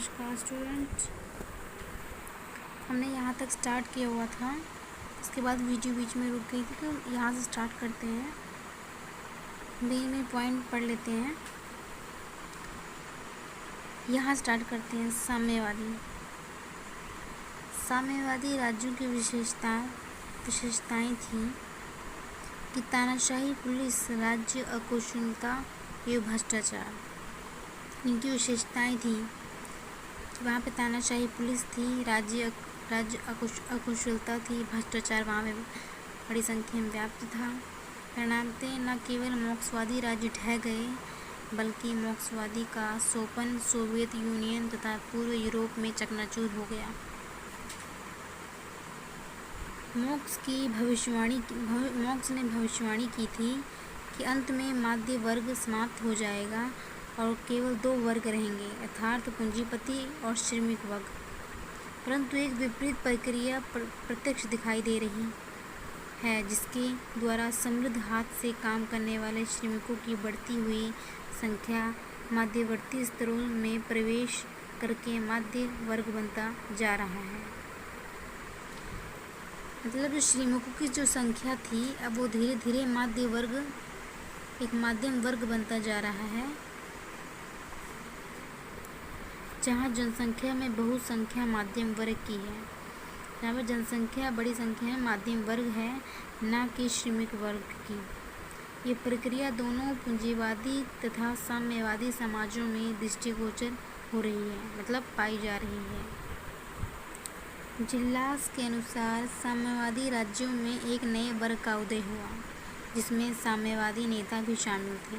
नमस्कार स्टूडेंट, हमने यहाँ तक स्टार्ट किया हुआ था। उसके बाद वीडियो बीच में रुक गई थी, तो यहाँ से स्टार्ट करते हैं। मेन पॉइंट पढ़ लेते हैं। यहाँ स्टार्ट करते हैं। साम्यवादी राज्यों की विशेषताएं थीं कि तानाशाही पुलिस, राज्य अकुशलता एवं भ्रष्टाचार। इनकी विशेषताएं थी कि वहाँ पे तानाशाही पुलिस थी, राज्य अकुशलता थी, भ्रष्टाचार वहाँ पे बड़ी संख्या में व्याप्त था। परिणामतः न केवल मार्क्सवादी राज्य ढह गए, बल्कि मार्क्सवादी का सोपन सोवियत यूनियन तथा पूर्व यूरोप में चकनाचूर हो गया। मार्क्स ने भविष्यवाणी की थी कि अंत में मध्य वर्ग समाप्त हो जाएगा और केवल दो वर्ग रहेंगे, अर्थात पूंजीपति और श्रमिक वर्ग। परंतु एक विपरीत प्रक्रिया प्रत्यक्ष दिखाई दे रही है, जिसके द्वारा समृद्ध हाथ से काम करने वाले श्रमिकों की बढ़ती हुई संख्या मध्यवर्ती स्तरों में प्रवेश करके मध्य वर्ग बनता जा रहा है। मतलब जो श्रमिकों की जो संख्या थी, अब वो धीरे धीरे एक मध्यम वर्ग बनता जा रहा है, जहाँ जनसंख्या में बहुसंख्या मध्यम वर्ग की है। यहाँ पर जनसंख्या बड़ी संख्या में मध्यम वर्ग है, न कि श्रमिक वर्ग की। ये प्रक्रिया दोनों पूंजीवादी तथा साम्यवादी समाजों में दृष्टिगोचर हो रही है, मतलब पाई जा रही है। जिल्लास के अनुसार साम्यवादी राज्यों में एक नए वर्ग का उदय हुआ, जिसमें साम्यवादी नेता भी शामिल थे।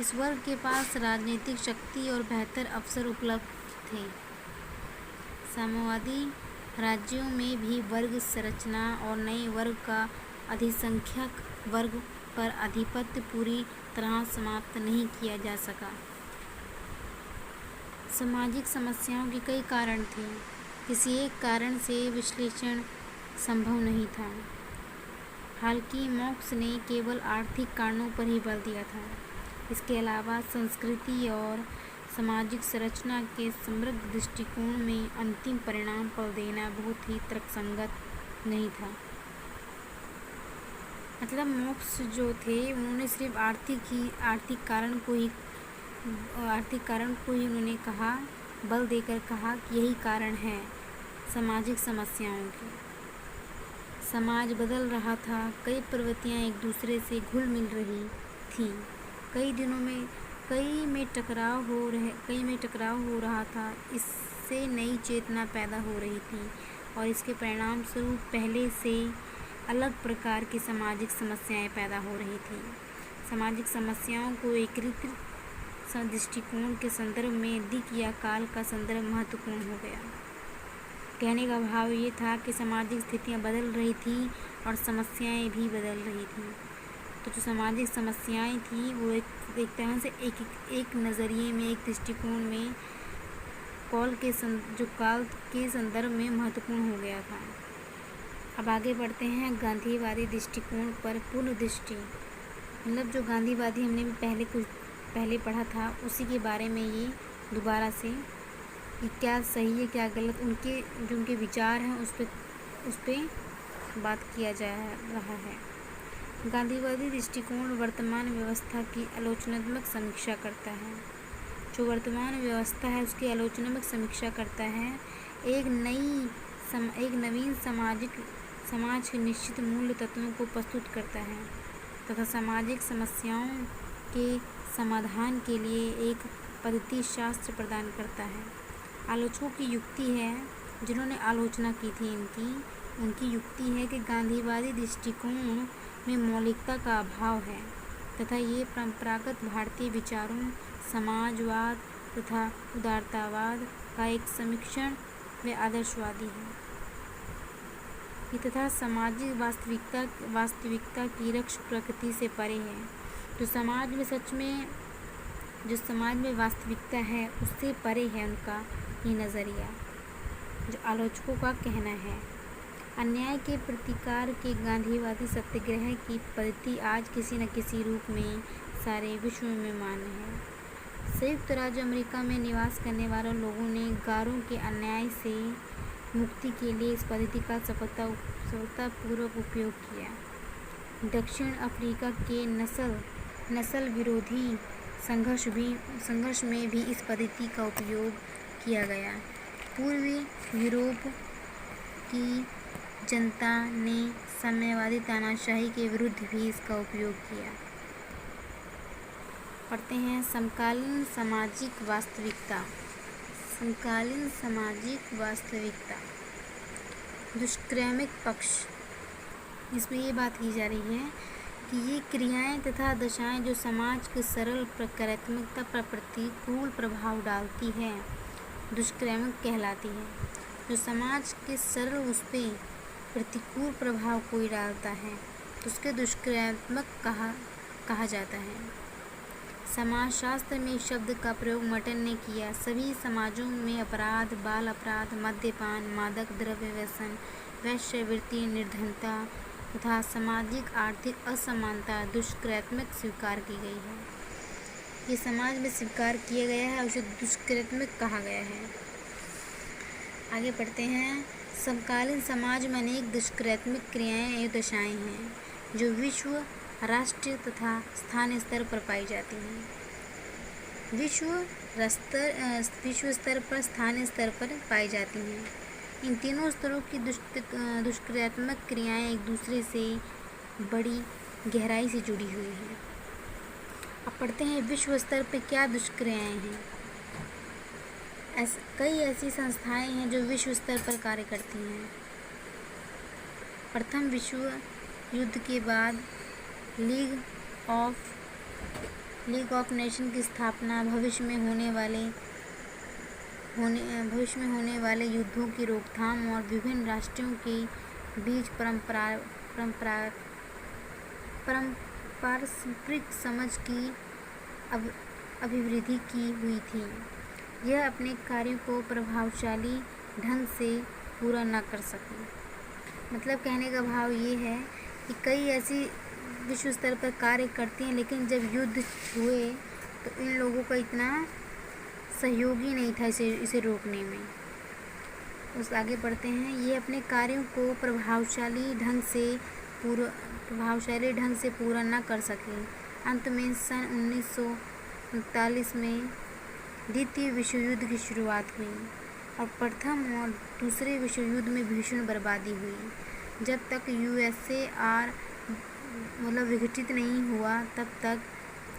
इस वर्ग के पास राजनीतिक शक्ति और बेहतर अवसर उपलब्ध थे। साम्यवादी राज्यों में भी वर्ग संरचना और नए वर्ग का अधिसंख्यक वर्ग पर आधिपत्य पूरी तरह समाप्त नहीं किया जा सका। सामाजिक समस्याओं के कई कारण थे, किसी एक कारण से विश्लेषण संभव नहीं था। हालांकि मार्क्स ने केवल आर्थिक कारणों पर ही बल दिया था। इसके अलावा संस्कृति और सामाजिक संरचना के समग्र दृष्टिकोण में अंतिम परिणाम पर देना बहुत ही तर्कसंगत नहीं था। मतलब मार्क्स जो थे, उन्होंने सिर्फ आर्थिक कारण को ही उन्होंने कहा, बल देकर कहा कि यही कारण है सामाजिक समस्याओं की। समाज बदल रहा था, कई प्रवृत्तियां एक दूसरे से घुल मिल रही थीं, कई में टकराव हो रहा था। इससे नई चेतना पैदा हो रही थी और इसके परिणाम स्वरूप पहले से अलग प्रकार की सामाजिक समस्याएं पैदा हो रही थी। सामाजिक समस्याओं को एकीकृत दृष्टिकोण के संदर्भ में दिक् या काल का संदर्भ महत्वपूर्ण हो गया। कहने का भाव ये था कि सामाजिक स्थितियां बदल रही थी और समस्याएं भी बदल रही थी। तो जो सामाजिक समस्याएं थी वो एक तरह से एक नज़रिए में, एक दृष्टिकोण में काल के संदर्भ में महत्वपूर्ण हो गया था। अब आगे बढ़ते हैं गांधीवादी दृष्टिकोण पर पूर्ण दृष्टि। मतलब जो गांधीवादी हमने भी पहले पढ़ा था, उसी के बारे में ये दोबारा से कि क्या सही है क्या गलत, उनके विचार हैं उस पर बात किया जा रहा है। गांधीवादी दृष्टिकोण वर्तमान व्यवस्था की आलोचनात्मक समीक्षा करता है। जो वर्तमान व्यवस्था है उसकी आलोचनात्मक समीक्षा करता है। एक नवीन समाज के निश्चित मूल्य तत्वों को प्रस्तुत करता है तथा सामाजिक समस्याओं के समाधान के लिए एक पद्धति शास्त्र प्रदान करता है। आलोचकों की युक्ति है, जिन्होंने आलोचना की थी उनकी युक्ति है कि गांधीवादी दृष्टिकोण में मौलिकता का अभाव है तथा ये परंपरागत भारतीय विचारों, समाजवाद तथा उदारतावाद का एक समीक्षण व आदर्शवादी है। ये तथा सामाजिक वास्तविकता की रक्ष प्रकृति से परे है। जो समाज में वास्तविकता है उससे परे है उनका ये नज़रिया, जो आलोचकों का कहना है। अन्याय के प्रतिकार के गांधीवादी सत्याग्रह की पद्धति आज किसी न किसी रूप में सारे विश्व में मान्य है। संयुक्त राज्य अमेरिका में निवास करने वाले लोगों ने गारों के अन्याय से मुक्ति के लिए इस पद्धति का सफलतापूर्वक उपयोग किया। दक्षिण अफ्रीका के नस्ल विरोधी संघर्ष में भी इस पद्धति का उपयोग किया गया। पूर्वी यूरोप की जनता ने साम्यवादी तानाशाही के विरुद्ध भी इसका उपयोग किया। पढ़ते हैं समकालीन सामाजिक वास्तविकता। समकालीन सामाजिक वास्तविकता, दुष्क्रमिक पक्ष। इसमें ये बात की जा रही है कि ये क्रियाएं तथा दशाएं जो समाज की सरल प्रकृत्मकता पर प्रतिकूल प्रभाव डालती है दुष्क्रमिक कहलाती है। जो समाज के सरल उस पर प्रतिकूल प्रभाव कोई डालता है तो उसके दुष्क्रमिक कहा जाता है। समाजशास्त्र में शब्द का प्रयोग मर्टन ने किया। सभी समाजों में अपराध, बाल अपराध, मद्यपान, मादक द्रव्य व्यसन, वेश्यावृत्ति, निर्धनता तथा सामाजिक आर्थिक असमानता दुष्कृत्मक स्वीकार की गई है। ये समाज में स्वीकार किया गया है, उसे दुष्कृत्मक कहा गया है। आगे पढ़ते हैं। समकालीन समाज में अनेक दुष्कृत्मक क्रियाएं एवं दशाएं हैं जो विश्व, राष्ट्रीय तथा स्थानीय स्तर पर पाई जाती हैं। विश्व स्तर पर, स्थानीय स्तर पर पाई जाती हैं। इन तीनों स्तरों की दुष्क्रियात्मक क्रियाएं एक दूसरे से बड़ी गहराई से जुड़ी हुई हैं। अब पढ़ते हैं विश्व स्तर पर क्या दुष्क्रियाएं हैं। कई ऐसी संस्थाएं हैं जो विश्व स्तर पर कार्य करती हैं। प्रथम विश्व युद्ध के बाद लीग ऑफ नेशन की स्थापना भविष्य में होने वाले युद्धों की रोकथाम और विभिन्न राष्ट्रों के बीच पारस्परिक समझ की अभिवृद्धि की हुई थी। यह अपने कार्यों को प्रभावशाली ढंग से पूरा न कर सके। मतलब कहने का भाव ये है कि कई ऐसी विश्व स्तर पर कार्य करती हैं, लेकिन जब युद्ध हुए तो इन लोगों का इतना सहयोग ही नहीं था इसे रोकने में। उस आगे पढ़ते हैं। ये अपने कार्यों को प्रभावशाली ढंग से पूरा न कर सके। अंत में सन 1939 में द्वितीय विश्व युद्ध की शुरुआत हुई और प्रथम और दूसरे विश्व युद्ध में भीषण बर्बादी हुई। जब तक यूएसएआर विघटित नहीं हुआ तब तक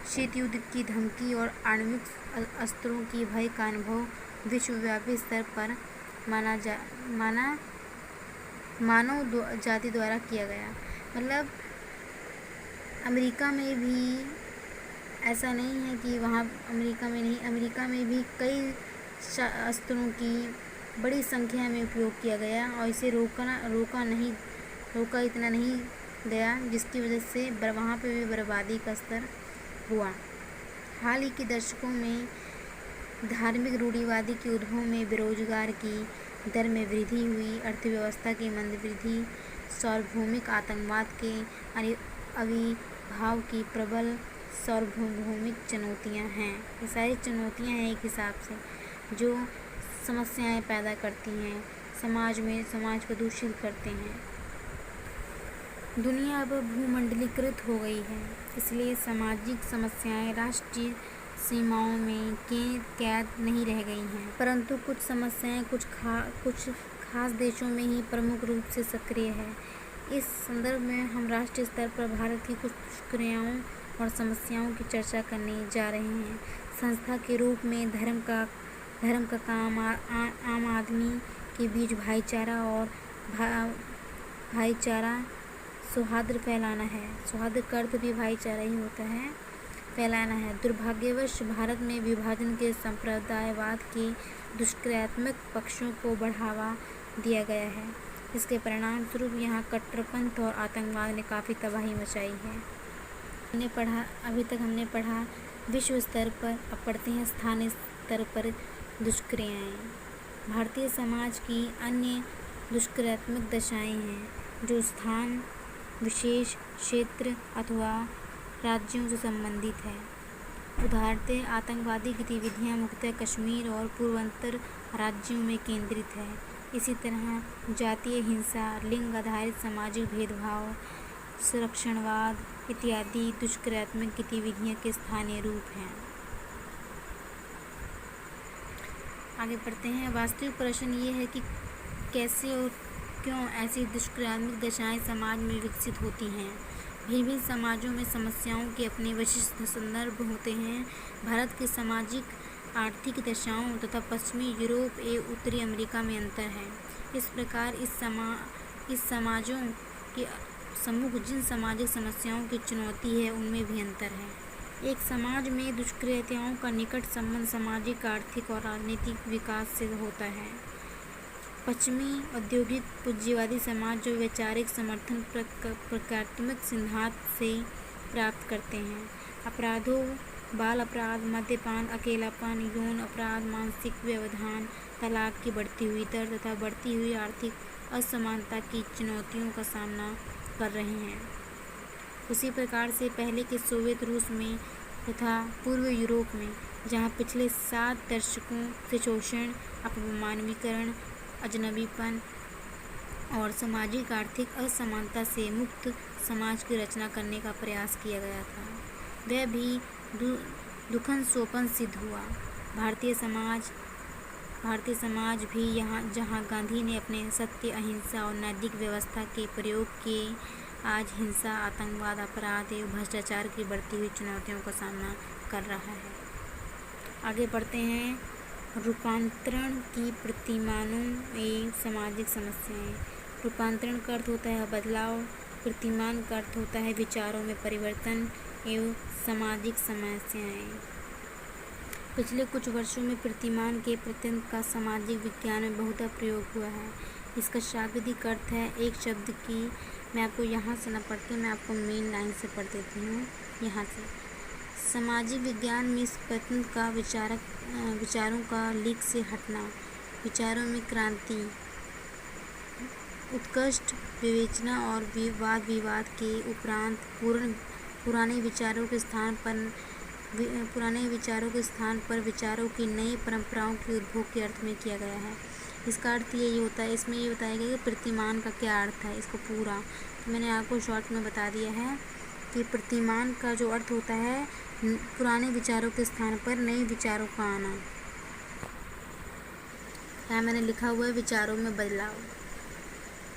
शीत युद्ध की धमकी और आणविक अस्त्रों की भय का अनुभव विश्वव्यापी स्तर पर मानव जाति द्वारा किया गया। मतलब अमेरिका में भी ऐसा नहीं है कि वहाँ अमेरिका में भी कई अस्त्रों की बड़ी संख्या में उपयोग किया गया और इसे रोका इतना नहीं गया, जिसकी वजह से वहाँ पे भी बर्बादी का स्तर हुआ। हाल ही के दशकों में धार्मिक रूढ़िवादी के उद्भव में बेरोजगार की दर में वृद्धि हुई, अर्थव्यवस्था की मंदवृद्धि, सार्वभौमिक आतंकवाद के आविर्भाव की प्रबल सार्वभौमिक चुनौतियां हैं। ये सारी चुनौतियां हैं एक हिसाब से जो समस्याएं पैदा करती हैं, समाज को दूषित करते हैं। दुनिया अब भूमंडलीकृत हो गई है, इसलिए सामाजिक समस्याएं राष्ट्रीय सीमाओं में कैद नहीं रह गई हैं, परंतु कुछ समस्याएं कुछ खास देशों में ही प्रमुख रूप से सक्रिय है। इस संदर्भ में हम राष्ट्रीय स्तर पर भारत की कुछ दुष्क्रियाओं और समस्याओं की चर्चा करने जा रहे हैं। संस्था के रूप में धर्म का काम आम आदमी के बीच भाईचारा सौहार्द फैलाना है। सौहार्द का अर्थ भी भाईचारा ही होता है, फैलाना है। दुर्भाग्यवश भारत में विभाजन के संप्रदायवाद के दुष्क्रियात्मक पक्षों को बढ़ावा दिया गया है। इसके परिणाम स्वरूप यहाँ कट्टरपंथ और आतंकवाद ने काफ़ी तबाही मचाई है। अभी तक हमने पढ़ा विश्व स्तर पर, अब पढ़ते हैं स्थानीय स्तर पर दुष्क्रियाएं। भारतीय समाज की अन्य दुष्क्रियात्मक दशाएं हैं जो स्थान, विशेष क्षेत्र अथवा राज्यों से संबंधित है। उदाहरणतः आतंकवादी गतिविधियां मुख्यतः कश्मीर और पूर्वोत्तर राज्यों में केंद्रित है। इसी तरह जातीय हिंसा, लिंग आधारित सामाजिक भेदभाव, संरक्षणवाद इत्यादि दुष्कर्मात्मक गतिविधियों के स्थानीय रूप हैं। आगे बढ़ते हैं। वास्तविक प्रश्न ये है कि कैसे और क्यों ऐसी दुष्कर्मात्मक दशाएं समाज में विकसित होती हैं। भिन्न भिन्न समाजों में समस्याओं के अपने विशिष्ट संदर्भ होते हैं। भारत के सामाजिक आर्थिक दशाओं तथा पश्चिमी यूरोप एवं उत्तरी अमेरिका में अंतर है। इस प्रकार इस समाजों के सम्मुख जिन सामाजिक समस्याओं की चुनौती है उनमें भी अंतर है। एक समाज में दुष्कृत्यों का निकट संबंध सामाजिक, आर्थिक और राजनीतिक विकास से होता है। पश्चिमी औद्योगिक पूंजीवादी समाज जो वैचारिक समर्थन प्रकारात्मक सिद्धांत से प्राप्त करते हैं। अपराधों, बाल अपराध, मद्यपान, अकेलापन, यौन अपराध, मानसिक व्यवधान, तलाक की बढ़ती हुई दर तथा बढ़ती हुई आर्थिक असमानता की चुनौतियों का सामना कर रहे हैं। उसी प्रकार से पहले के सोवियत रूस में तथा पूर्व यूरोप में, जहाँ पिछले 7 दशकों से शोषण, अपमानवीकरण, अजनबीपन और सामाजिक आर्थिक असमानता से मुक्त समाज की रचना करने का प्रयास किया गया था, वह भी दुखन सोपन सिद्ध हुआ। भारतीय समाज भी यहाँ जहाँ गांधी ने अपने सत्य, अहिंसा और नैतिक व्यवस्था के प्रयोग किए, आज हिंसा, आतंकवाद, अपराध एवं भ्रष्टाचार की बढ़ती हुई चुनौतियों का सामना कर रहा है। आगे बढ़ते हैं। रूपांतरण की प्रतिमानों एवं सामाजिक समस्याएं। रूपांतरण का अर्थ होता है बदलाव, प्रतिमान का अर्थ होता है विचारों में परिवर्तन एवं सामाजिक समस्याएं। पिछले कुछ वर्षों में प्रतिमान के प्रत्यय का सामाजिक विज्ञान में बहुधा प्रयोग हुआ है। इसका शाब्दिक अर्थ है एक शब्द की, मैं आपको यहाँ से न पढ़ती, मैं आपको मेन लाइन से पढ़ देती हूँ यहाँ से। सामाजिक विज्ञान में इस प्रत्यय का विचारों का लीक से हटना, विचारों में क्रांति, उत्कृष्ट विवेचना और वाद विवाद के उपरांत पुराने विचारों के स्थान पर विचारों की नई परंपराओं के उद्भव के अर्थ में किया गया है। इसका अर्थ यही होता है, इसमें ये बताया गया कि प्रतिमान का क्या अर्थ है, इसको पूरा तो मैंने आपको शॉर्ट में बता दिया है कि प्रतिमान का जो अर्थ होता है पुराने विचारों के स्थान पर नए विचारों का आना। यहाँ मैंने लिखा हुआ है विचारों में बदलाव।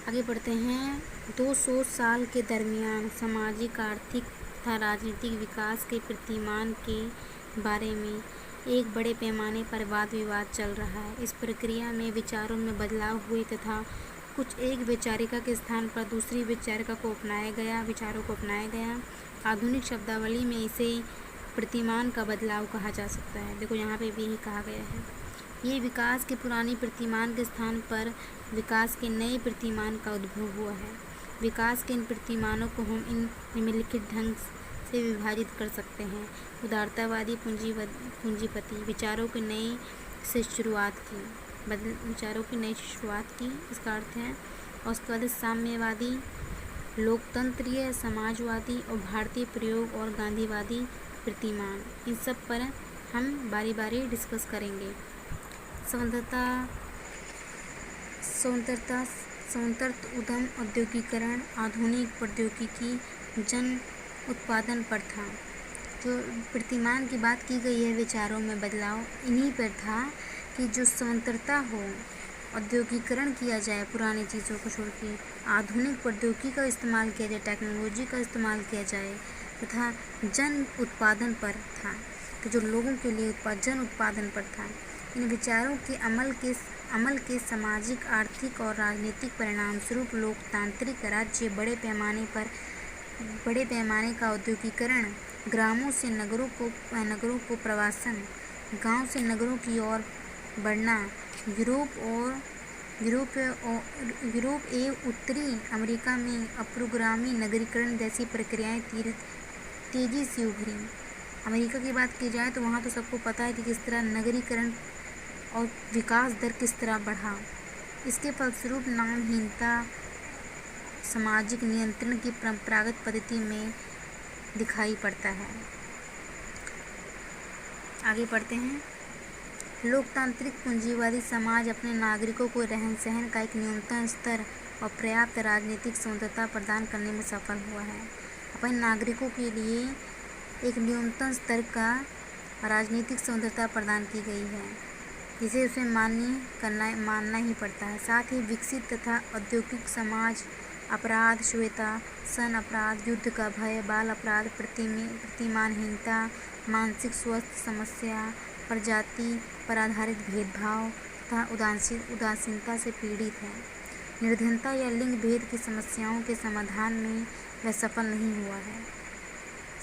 आगे बढ़ते हैं। 200 साल के दरमियान सामाजिक, आर्थिक तथा राजनीतिक विकास के प्रतिमान के बारे में एक बड़े पैमाने पर वाद विवाद चल रहा है। इस प्रक्रिया में विचारों में बदलाव हुए तथा कुछ एक वैचारिका के स्थान पर दूसरी वैचारिका को विचारों को अपनाया गया। आधुनिक शब्दावली में इसे प्रतिमान का बदलाव कहा जा सकता है। देखो यहाँ पे भी यही कहा गया है। ये विकास के पुरानी प्रतिमान के स्थान पर विकास के नए प्रतिमान का उद्भव हुआ है। विकास के इन प्रतिमानों को हम इन निम्नलिखित ढंग से विभाजित कर सकते हैं। उदारतावादी पूंजीपति विचारों की नई शुरुआत की, इसका अर्थ है। और उसके बाद साम्यवादी, लोकतंत्रीय, समाजवादी और भारतीय प्रयोग और गांधीवादी प्रतिमान, इन सब पर हम बारी बारी डिस्कस करेंगे। स्वतंत्र उद्यम, औद्योगिकरण, आधुनिक प्रौद्योगिकी, जन उत्पादन प्रथा। जो प्रतिमान की बात की गई है विचारों में बदलाव, इन्हीं पर था कि जो स्वतंत्रता हो, औद्योगिकरण किया जाए, पुरानी चीज़ों को छोड़ के आधुनिक प्रौद्योगिकी का इस्तेमाल किया जाए, टेक्नोलॉजी का इस्तेमाल किया जाए, तथा जन उत्पादन पर था कि जो लोगों के लिए जन उत्पादन पर था। इन विचारों के अमल के सामाजिक, आर्थिक और राजनीतिक परिणाम स्वरूप लोकतांत्रिक राज्य, बड़े पैमाने का औद्योगिकरण, ग्रामों से नगरों को प्रवासन, गांव से नगरों की ओर बढ़ना, यूरोप एवं उत्तरी अमेरिका में अग्रगामी नगरीकरण जैसी प्रक्रियाएं तेजी से उभरी। अमेरिका की बात की जाए तो वहाँ तो सबको पता है कि किस तरह नगरीकरण और विकास दर किस तरह बढ़ा। इसके फलस्वरूप नामहीनता सामाजिक नियंत्रण की परंपरागत पद्धति में दिखाई पड़ता है। आगे पढ़ते हैं। लोकतांत्रिक पूंजीवादी समाज अपने नागरिकों को रहन सहन का एक न्यूनतम स्तर और पर्याप्त राजनीतिक स्वतंत्रता प्रदान करने में सफल हुआ है। अपने नागरिकों के लिए एक न्यूनतम स्तर का राजनीतिक स्वतंत्रता प्रदान की गई है, जिसे उसे मानना ही पड़ता है। साथ ही विकसित तथा औद्योगिक समाज अपराध, श्वेतासन अपराध, युद्ध का भय, बाल अपराध, प्रतिमानहीनता, मानसिक स्वास्थ्य समस्या, प्रजाति पर आधारित भेदभाव तथा उदासीनता से पीड़ित है। निर्धनता या लिंग भेद की समस्याओं के समाधान में वह सफल नहीं हुआ है।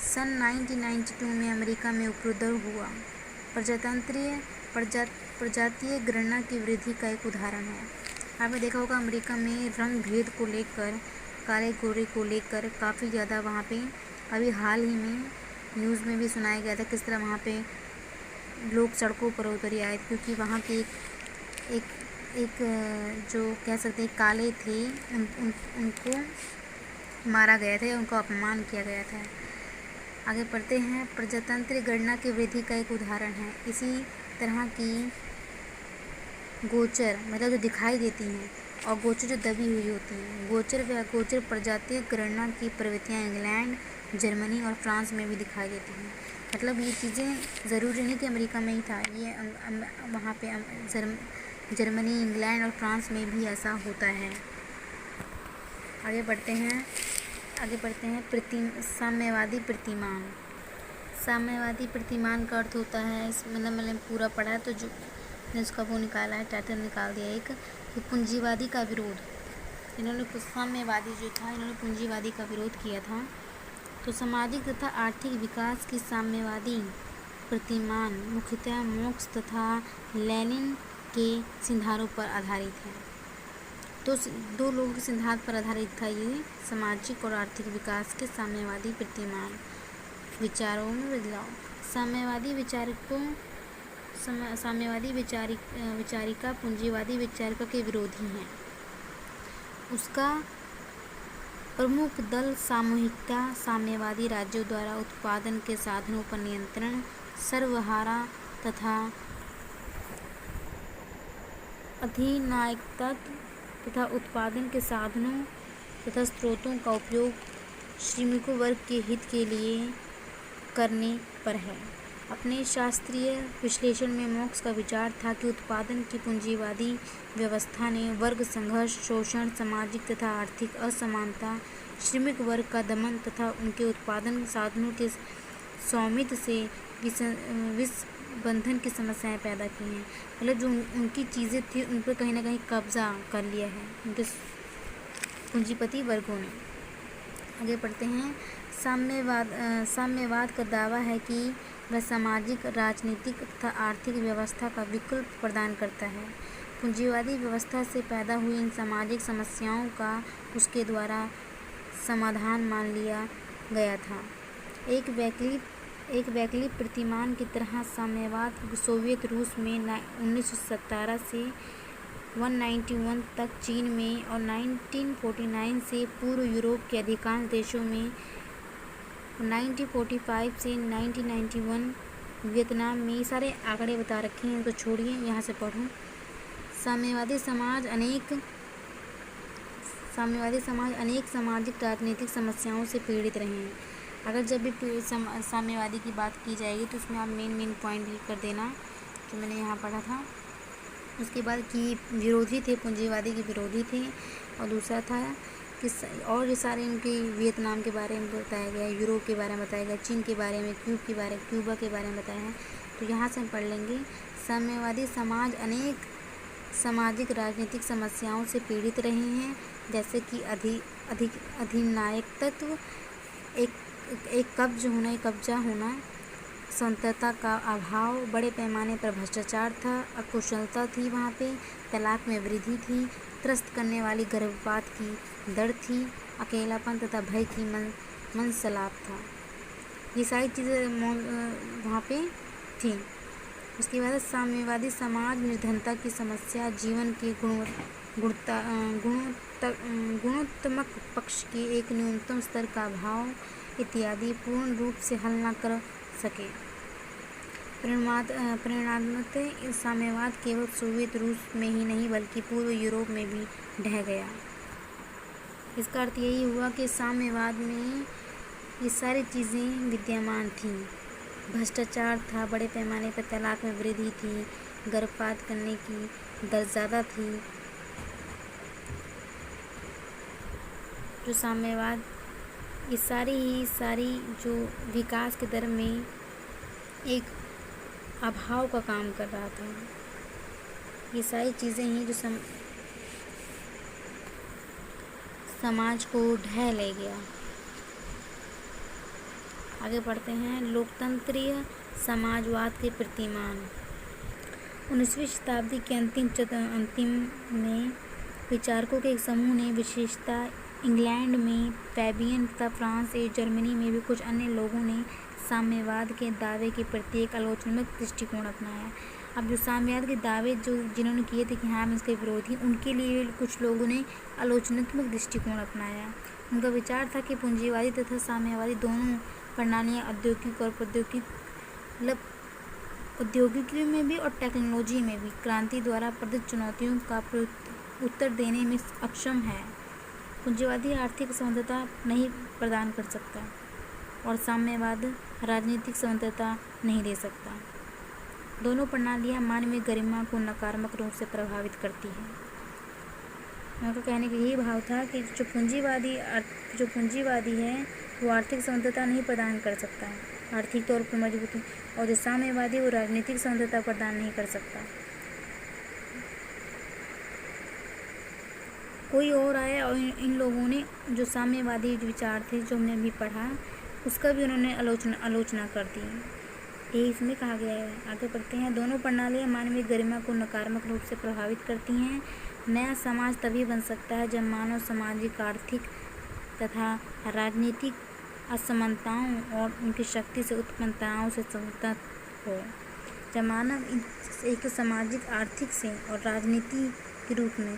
सन 1992 में अमेरिका में उपद्रव हुआ प्रजातीय गणना की वृद्धि का एक उदाहरण है। आपने देखा होगा अमेरिका में रंग भेद को लेकर, काले गोरे को लेकर काफ़ी ज़्यादा वहाँ पे अभी हाल ही में न्यूज़ में भी सुनाया गया था किस तरह वहाँ पे लोग सड़कों पर उतर आए, क्योंकि वहाँ के एक जो कह सकते हैं काले थे उनको मारा गया था या उनका अपमान किया गया था। आगे पढ़ते हैं। प्रजातंत्र गणना की वृद्धि का एक उदाहरण है। इसी तरह की गोचर मतलब जो दिखाई देती हैं और गोचर जो दबी हुई होती हैं, गोचर व अगोचर प्रजातीय गणना की प्रवृत्तियाँ इंग्लैंड, जर्मनी और फ्रांस में भी दिखाई देती हैं। मतलब ये चीज़ें ज़रूरी नहीं कि अमेरिका में ही था, ये वहाँ पे जर्मनी, इंग्लैंड और फ्रांस में भी ऐसा होता है। आगे बढ़ते हैं। साम्यवादी प्रतिमान। साम्यवादी प्रतिमान का अर्थ होता है, इस मतलब मैंने पूरा पढ़ा है तो जो उसका वो निकाला है, टाइटल निकाल दिया एक, कि पूंजीवादी का विरोध। इन्होंने साम्यवादी जो था, इन्होंने पूंजीवादी का विरोध किया था। तो सामाजिक तथा आर्थिक विकास की साम्यवादी प्रतिमान मुख्यतः मार्क्स तथा लेनिन के सिद्धांतों पर आधारित है। तो दो लोगों के सिद्धांत पर आधारित था ये सामाजिक और आर्थिक विकास के साम्यवादी प्रतिमान। विचारों में बदलाव। साम्यवादी विचारिका पूंजीवादी विचारिका के विरोधी हैं। उसका प्रमुख दल सामूहिकता, साम्यवादी राज्यों द्वारा उत्पादन के साधनों पर नियंत्रण, सर्वहारा तथा अधिनायकत्व तथा उत्पादन के साधनों तथा स्रोतों का उपयोग श्रमिकों वर्ग के हित के लिए करने पर है। अपने शास्त्रीय विश्लेषण में मार्क्स का विचार था कि उत्पादन की पूंजीवादी व्यवस्था ने वर्ग संघर्ष, शोषण, सामाजिक तथा आर्थिक असमानता, श्रमिक वर्ग का दमन तथा उनके उत्पादन साधनों के स्वामित्व से विसंबंधन की समस्याएं पैदा की हैं। मतलब जो उनकी चीज़ें थी उन पर कहीं ना कहीं कब्जा कर लिया है उनके पूंजीपति वर्गों ने। आगे पढ़ते हैं। साम्यवाद का दावा है कि वह सामाजिक, राजनीतिक तथा आर्थिक व्यवस्था का विकल्प प्रदान करता है। पूंजीवादी व्यवस्था से पैदा हुई इन सामाजिक समस्याओं का उसके द्वारा समाधान मान लिया गया था। एक वैकल्पिक प्रतिमान की तरह साम्यवाद सोवियत रूस में 1917 से 1991 तक चीन में और 1949 से पूर्व यूरोप के अधिकांश देशों में, 1945 से 1991 वियतनाम में, ये सारे आंकड़े बता रखे हैं, इनको छोड़िए यहाँ से पढ़ो। साम्यवादी समाज अनेक सामाजिक राजनीतिक समस्याओं से पीड़ित रहे हैं। अगर जब भी साम्यवादी की बात की जाएगी तो उसमें आप मेन पॉइंट लिख कर देना जो मैंने यहाँ पढ़ा था। उसके बाद कि विरोधी थे, पूंजीवादी के विरोधी थे, और दूसरा था कि और ये सारे इनके वियतनाम के बारे में बताया गया, यूरोप के बारे में बताया गया, चीन के बारे में, क्यूबा के बारे में बताया है। तो यहाँ से हम पढ़ लेंगे। साम्यवादी समाज अनेक सामाजिक राजनीतिक समस्याओं से पीड़ित रहे हैं, जैसे कि अधिनायकत्व, एक कब्जा होना, स्वतंत्रता का अभाव, बड़े पैमाने पर भ्रष्टाचार था, अकुशलता थी, वहाँ पे तलाक में वृद्धि थी, त्रस्त करने वाली गर्भपात की दर थी, अकेलापन तथा भय की मनसलाप था। ये सारी चीज़ें वहाँ पे थी। उसके बाद साम्यवादी समाज निर्धनता की समस्या, जीवन के गुणात्मक पक्ष के एक न्यूनतम स्तर का अभाव इत्यादि पूर्ण रूप से हल न कर सके। परिणामतः साम्यवाद केवल सोवियत रूस में ही नहीं बल्कि पूर्व यूरोप में भी ढह गया। इसका अर्थ यही हुआ कि साम्यवाद में ये सारी चीज़ें विद्यमान थीं। भ्रष्टाचार था, बड़े पैमाने पर तलाक में वृद्धि थी, गर्भपात करने की दर ज़्यादा थी। जो साम्यवाद ये सारी जो विकास के दर में एक अभाव का काम कर रहा था। ये सारी चीज़ें हैं जो समाज को ढह ले गया। आगे बढ़ते हैं। लोकतंत्रीय समाजवाद के प्रतिमान। 19वीं शताब्दी के अंतिम में विचारकों के एक समूह ने, विशेषता इंग्लैंड में फैबियन तथा फ्रांस और जर्मनी में भी कुछ अन्य लोगों ने साम्यवाद के दावे के प्रति एक आलोचनात्मक दृष्टिकोण अपनाया। अब जो साम्यवाद के दावे जिन्होंने किए थे कि हाँ हम इसके विरोधी, उनके लिए कुछ लोगों ने आलोचनात्मक दृष्टिकोण अपनाया। उनका विचार था कि पूंजीवादी तथा साम्यवादी दोनों प्रणालियाँ औद्योगिक और औद्योगिकी में भी और टेक्नोलॉजी में भी क्रांति द्वारा प्रदत्त चुनौतियों का उत्तर देने में अक्षम है। पूंजीवादी आर्थिक स्वतंत्रता नहीं प्रदान कर सकता और साम्यवाद राजनीतिक स्वतंत्रता नहीं दे सकता। दोनों प्रणालियाँ मानवीय गरिमा को नकारात्मक रूप से प्रभावित करती हैं। उनका कहने का यही भाव था कि जो पूंजीवादी है वो आर्थिक स्वतंत्रता नहीं प्रदान कर सकता है, आर्थिक तौर पर मजबूती, और जो साम्यवादी वो राजनीतिक स्वतंत्रता प्रदान नहीं कर सकता। कोई और आया और इन लोगों ने जो साम्यवादी विचार थे जो हमने अभी पढ़ा उसका भी उन्होंने आलोचना कर दी। यही इसमें कहा गया है। आगे बढ़ते हैं। दोनों प्रणालियाँ मानवीय गरिमा को नकारात्मक रूप से प्रभावित करती हैं। नया समाज तभी बन सकता है जब मानव सामाजिक, आर्थिक तथा राजनीतिक असमानताओं और उनकी शक्ति से उत्पन्न तनाव से स्वतंत्र हो। जब मानव एक सामाजिक, आर्थिक से और राजनीति के रूप में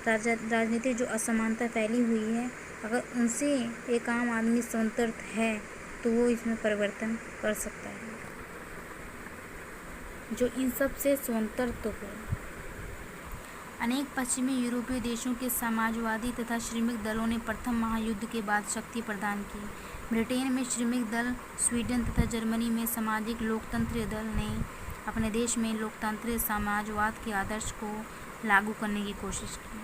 राजनीतिक जो असमानता फैली हुई है, अगर उनसे एक आम आदमी स्वतंत्र है तो वो इसमें परिवर्तन कर सकता है, जो इन सब से स्वतंत्र तो हो। अनेक पश्चिमी यूरोपीय देशों के समाजवादी तथा श्रमिक दलों ने प्रथम महायुद्ध के बाद शक्ति प्रदान की। ब्रिटेन में श्रमिक दल, स्वीडन तथा जर्मनी में सामाजिक लोकतंत्रीय दल ने अपने देश में लोकतांत्रिक समाजवाद के आदर्श को लागू करने की कोशिश की।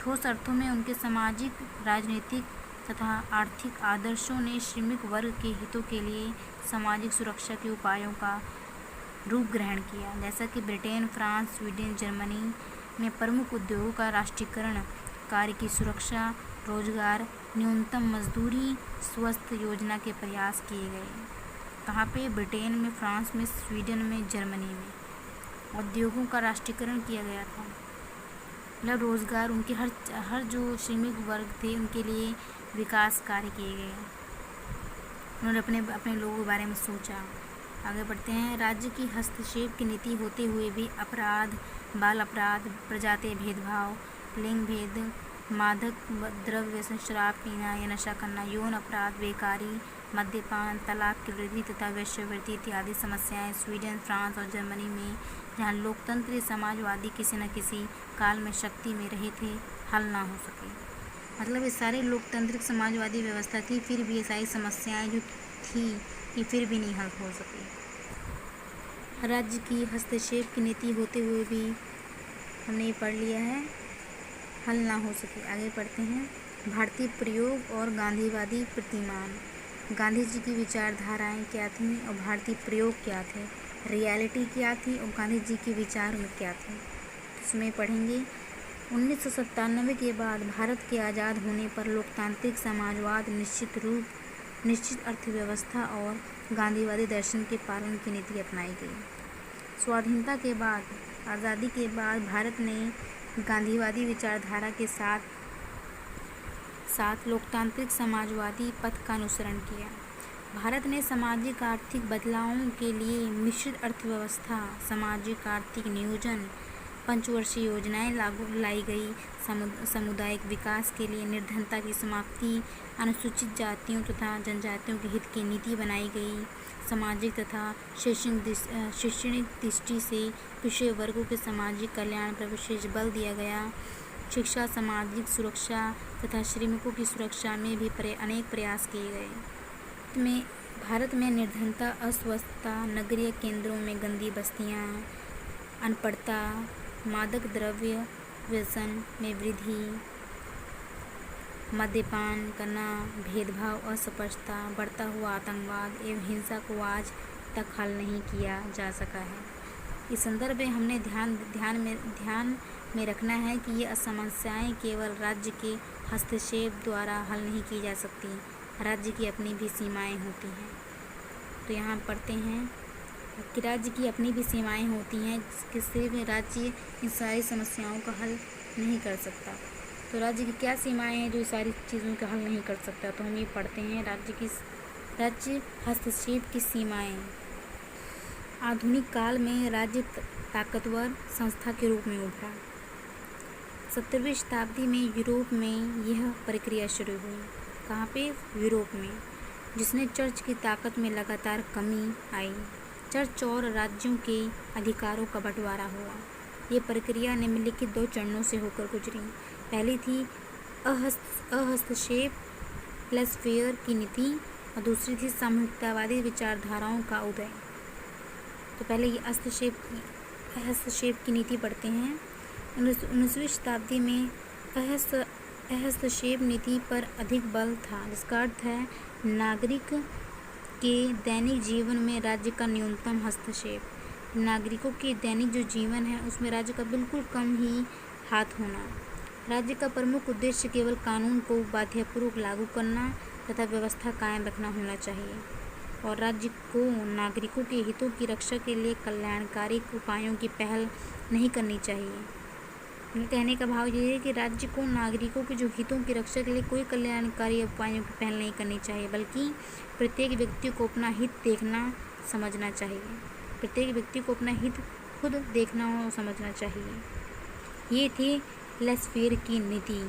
ठोस अर्थों में उनके सामाजिक, राजनीतिक तथा आर्थिक आदर्शों ने श्रमिक वर्ग के हितों के लिए सामाजिक सुरक्षा के उपायों का रूप ग्रहण किया। जैसा कि ब्रिटेन, फ्रांस, स्वीडन, जर्मनी में प्रमुख उद्योगों का राष्ट्रीयकरण, कार्य की सुरक्षा, रोजगार, न्यूनतम मजदूरी, स्वास्थ्य योजना के प्रयास किए गए। कहाँ पे? ब्रिटेन में, फ्रांस में, स्वीडन में, जर्मनी में उद्योगों का राष्ट्रीयकरण किया गया था। मतलब रोजगार, उनके हर जो श्रमिक वर्ग थे उनके लिए विकास कार्य किए गए। उन्होंने अपने लोगों के बारे में सोचा। आगे बढ़ते हैं। राज्य की हस्तक्षेप की नीति होते हुए भी अपराध, बाल अपराध, प्रजातीय भेदभाव, लिंग भेद, मादक द्रव्य, शराब पीना या नशा करना, यौन अपराध, बेकारी, मद्यपान, तलाक की वृद्धि तथा वेश्यावृत्ति इत्यादि समस्याएं स्वीडन, फ्रांस और जर्मनी में, जहां लोकतंत्री समाजवादी किसी न किसी काल में शक्ति में रहे थे, हल ना हो सके। मतलब ये सारे लोकतांत्रिक समाजवादी व्यवस्था थी, फिर भी ये सारी समस्याएं जो थी ये फिर भी नहीं हल हो सकी। राज्य की हस्तक्षेप की नीति होते हुए भी हमने ये पढ़ लिया है, हल ना हो सके। आगे पढ़ते हैं। भारतीय प्रयोग और गांधीवादी प्रतिमान। गांधी जी की विचारधाराएं क्या थीं और भारतीय प्रयोग क्या थे, रियलिटी क्या थी और गांधी जी के विचार में क्या थे, इसमें पढ़ेंगे। 1997 के बाद भारत के आज़ाद होने पर लोकतांत्रिक समाजवाद, निश्चित अर्थव्यवस्था और गांधीवादी दर्शन के पालन की नीति अपनाई गई। स्वाधीनता के बाद, आज़ादी के बाद भारत ने गांधीवादी विचारधारा के साथ लोकतांत्रिक समाजवादी पथ का अनुसरण किया। भारत ने सामाजिक आर्थिक बदलावों के लिए मिश्रित अर्थव्यवस्था, सामाजिक आर्थिक नियोजन, पंचवर्षीय योजनाएं लाई गई, सामुदायिक विकास के लिए निर्धनता की समाप्ति, अनुसूचित जातियों तथा जनजातियों के हित की नीति बनाई गई, सामाजिक तथा शैक्षणिक दृष्टि से पिछड़े वर्गों के सामाजिक कल्याण पर विशेष बल दिया गया, शिक्षा, सामाजिक सुरक्षा तथा श्रमिकों की सुरक्षा में भी अनेक प्रयास किए गए। भारत में निर्धनता, अस्वस्थता, नगरीय केंद्रों में गंदी बस्तियां, अनपढ़ता, मादक द्रव्य व्यसन में वृद्धि, मद्यपान करना, भेदभाव, असस्पृश्यता, बढ़ता हुआ आतंकवाद एवं हिंसा को आज तक हल नहीं किया जा सका है। इस संदर्भ में हमने ध्यान में रखना है कि ये समस्याएं केवल राज्य के हस्तक्षेप द्वारा हल नहीं की जा सकती, राज्य की अपनी भी सीमाएं होती हैं। तो यहाँ पढ़ते हैं कि राज्य की अपनी भी सीमाएं होती हैं, किसी भी राज्य इन सारी समस्याओं का हल नहीं कर सकता। तो राज्य की क्या सीमाएं हैं जो सारी चीज़ों का हल नहीं कर सकता? तो हम ये पढ़ते हैं राज्य हस्तक्षेप की सीमाएं। आधुनिक काल में राज्य ताकतवर संस्था के रूप में उभरा। 17वीं शताब्दी में यूरोप में यह प्रक्रिया शुरू हुई। कहाँ पे? यूरोप में, जिसने चर्च की ताकत में लगातार कमी आई। चर्च और राज्यों के अधिकारों का बंटवारा हुआ। ये प्रक्रिया निम्नलिखित 2 चरणों से होकर गुजरी। पहली थी अहस्तक्षेप लेसफेयर की नीति और दूसरी थी सामूहिकतावादी विचारधाराओं का उदय। तो पहले ये हस्तक्षेप की नीति पढ़ते हैं। 19वीं शताब्दी में हस्तक्षेप नीति पर अधिक बल था, जिसका अर्थ है नागरिक के दैनिक जीवन में राज्य का न्यूनतम हस्तक्षेप। नागरिकों के दैनिक जो जीवन है उसमें राज्य का बिल्कुल कम ही हाथ होना। राज्य का प्रमुख उद्देश्य केवल कानून को बाध्यपूर्वक लागू करना तथा व्यवस्था कायम रखना होना चाहिए और राज्य को नागरिकों के हितों की रक्षा के लिए कल्याणकारी उपायों की पहल नहीं करनी चाहिए। कहने का भाव ये है कि राज्य को नागरिकों के जो हितों की रक्षा के लिए कोई कल्याणकारी उपायों की पहल नहीं करनी चाहिए, बल्कि प्रत्येक व्यक्ति को अपना हित देखना समझना चाहिए। प्रत्येक व्यक्ति को अपना हित खुद देखना और समझना चाहिए। ये थी लेसफेयर की नीति।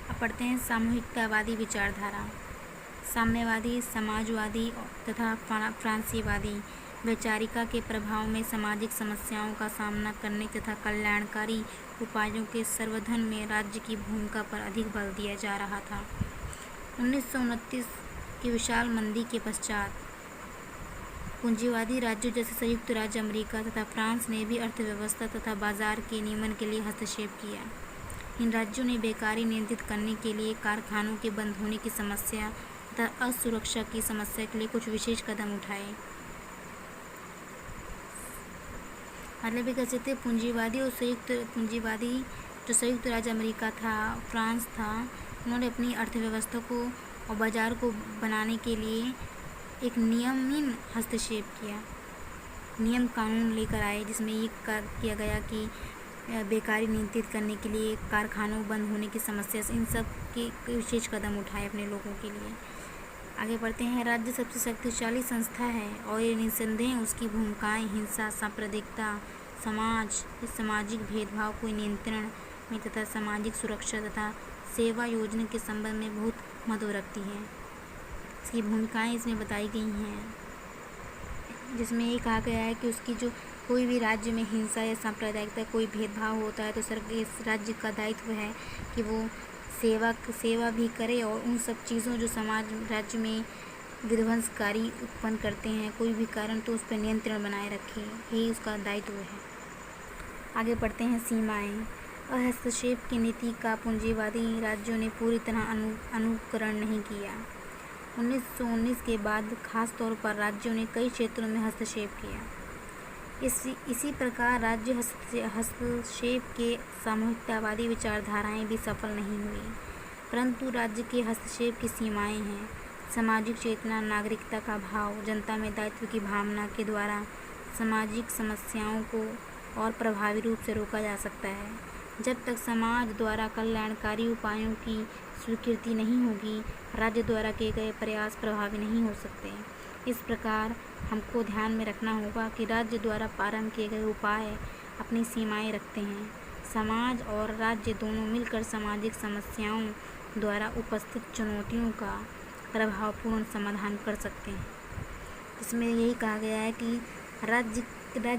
अब पढ़ते हैं सामूहिकतावादी विचारधारा। साम्यवादी, समाजवादी तथा फ्रांसीवादी वैचारिका के प्रभाव में सामाजिक समस्याओं का सामना करने तथा कल्याणकारी उपायों के संवर्धन में राज्य की भूमिका पर अधिक बल दिया जा रहा था। 1929 की विशाल मंदी के पश्चात पूंजीवादी राज्यों जैसे संयुक्त राज्य अमेरिका तथा फ्रांस ने भी अर्थव्यवस्था तथा बाजार के नियमन के लिए हस्तक्षेप किया। इन राज्यों ने बेकारी नियंत्रित करने के लिए, कारखानों के बंद होने की समस्या तथा असुरक्षा की समस्या के लिए कुछ विशेष कदम उठाए। मतलब भी कह सकते पूंजीवादी जो संयुक्त राज्य अमेरिका था, फ्रांस था, उन्होंने अपनी अर्थव्यवस्था को और बाजार को बनाने के लिए एक नियमहीन हस्तक्षेप किया। नियम कानून लेकर आए जिसमें ये किया गया कि बेकारी नियंत्रित करने के लिए, कारखानों बंद होने की समस्या से, इन सब के विशेष कदम उठाए अपने लोगों के लिए। आगे बढ़ते हैं। राज्य सबसे शक्तिशाली संस्था है और ये निस्संदेह उसकी भूमिकाएं हिंसा, सांप्रदायिकता, सामाजिक भेदभाव को नियंत्रण में तथा सामाजिक सुरक्षा तथा सेवा योजना के संबंध में बहुत महत्व रखती हैं। इसकी भूमिकाएं इसमें बताई गई हैं, जिसमें ये कहा गया है कि उसकी जो कोई भी राज्य में हिंसा या सांप्रदायिकता कोई भेदभाव होता है तो इस राज्य का दायित्व है कि वो सेवा भी करे और उन सब चीज़ों जो समाज राज्य में विध्वंसकारी उत्पन्न करते हैं कोई भी कारण, तो उस पर नियंत्रण बनाए रखे, यही उसका दायित्व है। आगे बढ़ते हैं। सीमाएं। हस्तक्षेप की नीति का पूंजीवादी राज्यों ने पूरी तरह अनुकरण नहीं किया। 1919 के बाद खास तौर पर राज्यों ने कई क्षेत्रों में हस्तक्षेप किया। इसी प्रकार राज्य हस्तक्षेप के सामूहिकतावादी विचारधाराएं भी सफल नहीं हुई, परंतु राज्य के हस्तक्षेप की सीमाएं हैं। सामाजिक चेतना, नागरिकता का भाव, जनता में दायित्व की भावना के द्वारा सामाजिक समस्याओं को और प्रभावी रूप से रोका जा सकता है। जब तक समाज द्वारा कल्याणकारी उपायों की स्वीकृति नहीं होगी, राज्य द्वारा किए गए प्रयास प्रभावी नहीं हो सकते। इस प्रकार हमको ध्यान में रखना होगा कि राज्य द्वारा प्रारंभ किए गए उपाय अपनी सीमाएं रखते हैं। समाज और राज्य दोनों मिलकर सामाजिक समस्याओं द्वारा उपस्थित चुनौतियों का प्रभावपूर्ण समाधान कर सकते हैं। इसमें यही कहा गया है कि राज्य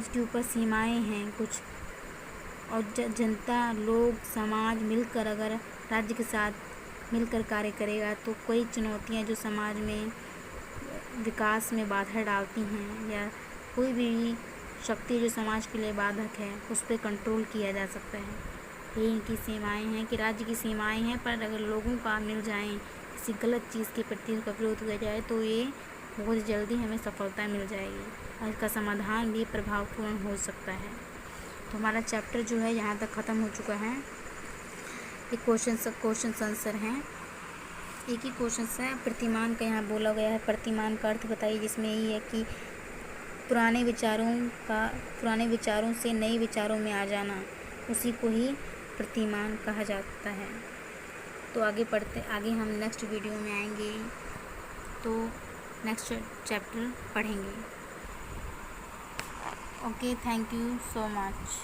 के ऊपर सीमाएं हैं कुछ, और जनता, लोग, समाज मिलकर अगर राज्य के साथ मिलकर कार्य करेगा तो कई चुनौतियां जो समाज में विकास में बाधा डालती हैं या कोई भी शक्ति जो समाज के लिए बाधक है उस पर कंट्रोल किया जा सकता है। ये इनकी सीमाएं हैं कि राज्य की सीमाएं हैं, पर अगर लोगों का मिल जाएं, किसी गलत चीज़ के प्रति उसका विरोध किया जाए तो ये बहुत जल्दी हमें सफलता मिल जाएगी और इसका समाधान भी प्रभावपूर्ण हो सकता है। तो हमारा चैप्टर जो है यहाँ तक ख़त्म हो चुका है। ये क्वेश्चन आंसर हैं, एक ही क्वेश्चन है। प्रतिमान का यहाँ बोला गया है, प्रतिमान का अर्थ बताइए, जिसमें यही है कि पुराने विचारों से नए विचारों में आ जाना, उसी को ही प्रतिमान कहा जाता है। तो आगे हम नेक्स्ट वीडियो में आएंगे तो नेक्स्ट चैप्टर पढ़ेंगे। Okay, thank you so much.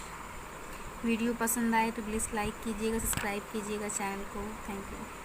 Video पसंद आए तो प्लीज़ लाइक कीजिएगा, सब्सक्राइब कीजिएगा चैनल को। Thank you.